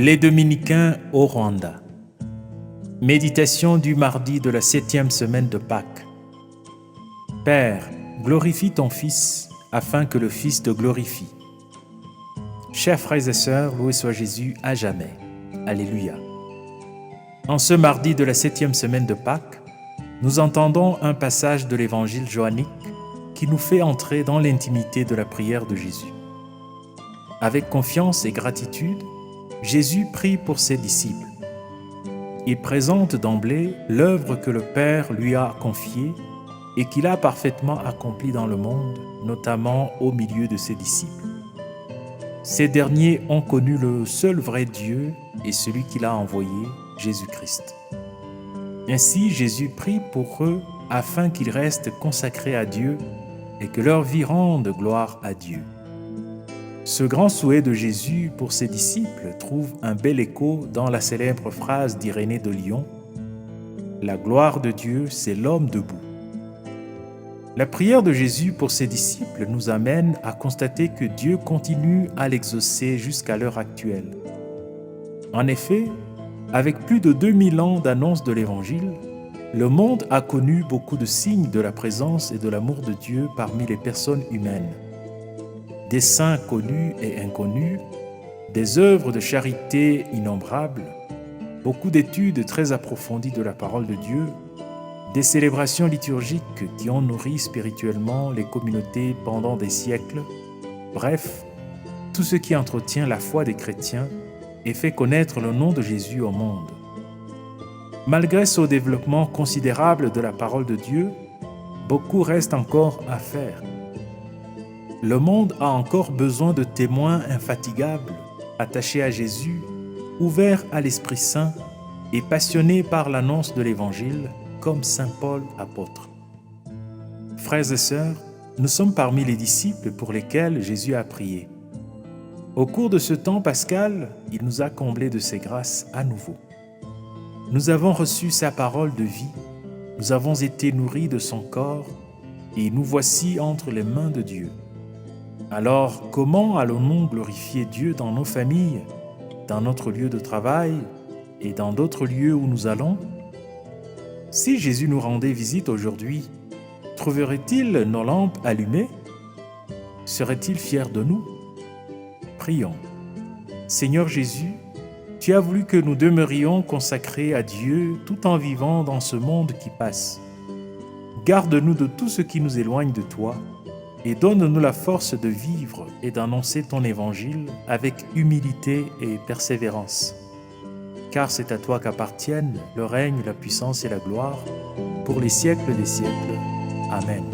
Les Dominicains au Rwanda. Méditation du mardi de la 7e semaine de Pâques. Père, glorifie ton Fils, afin que le Fils te glorifie. Chers frères et sœurs, loué soit Jésus à jamais. Alléluia. En ce mardi de la 7e semaine de Pâques, nous entendons un passage de l'évangile johannique qui nous fait entrer dans l'intimité de la prière de Jésus. Avec confiance et gratitude, Jésus prie pour ses disciples. Il présente d'emblée l'œuvre que le Père lui a confiée et qu'il a parfaitement accomplie dans le monde, notamment au milieu de ses disciples. Ces derniers ont connu le seul vrai Dieu et celui qu'il a envoyé, Jésus-Christ. Ainsi, Jésus prie pour eux afin qu'ils restent consacrés à Dieu et que leur vie rende gloire à Dieu. Ce grand souhait de Jésus pour ses disciples trouve un bel écho dans la célèbre phrase d'Irénée de Lyon « La gloire de Dieu, c'est l'homme debout ». La prière de Jésus pour ses disciples nous amène à constater que Dieu continue à l'exaucer jusqu'à l'heure actuelle. En effet, avec plus de 2000 ans d'annonce de l'Évangile, le monde a connu beaucoup de signes de la présence et de l'amour de Dieu parmi les personnes humaines. Des saints connus et inconnus, des œuvres de charité innombrables, beaucoup d'études très approfondies de la parole de Dieu, des célébrations liturgiques qui ont nourri spirituellement les communautés pendant des siècles, bref, tout ce qui entretient la foi des chrétiens et fait connaître le nom de Jésus au monde. Malgré ce développement considérable de la parole de Dieu, beaucoup reste encore à faire. Le monde a encore besoin de témoins infatigables, attachés à Jésus, ouverts à l'Esprit Saint et passionnés par l'annonce de l'Évangile, comme saint Paul apôtre. Frères et sœurs, nous sommes parmi les disciples pour lesquels Jésus a prié. Au cours de ce temps pascal, il nous a comblés de ses grâces à nouveau. Nous avons reçu sa parole de vie, nous avons été nourris de son corps et nous voici entre les mains de Dieu. Alors, comment allons-nous glorifier Dieu dans nos familles, dans notre lieu de travail et dans d'autres lieux où nous allons? Si Jésus nous rendait visite aujourd'hui, trouverait-il nos lampes allumées? Serait-il fier de nous? Prions. Seigneur Jésus, tu as voulu que nous demeurions consacrés à Dieu tout en vivant dans ce monde qui passe. Garde-nous de tout ce qui nous éloigne de toi et donne-nous la force de vivre et d'annoncer ton évangile avec humilité et persévérance. Car c'est à toi qu'appartiennent le règne, la puissance et la gloire pour les siècles des siècles. Amen.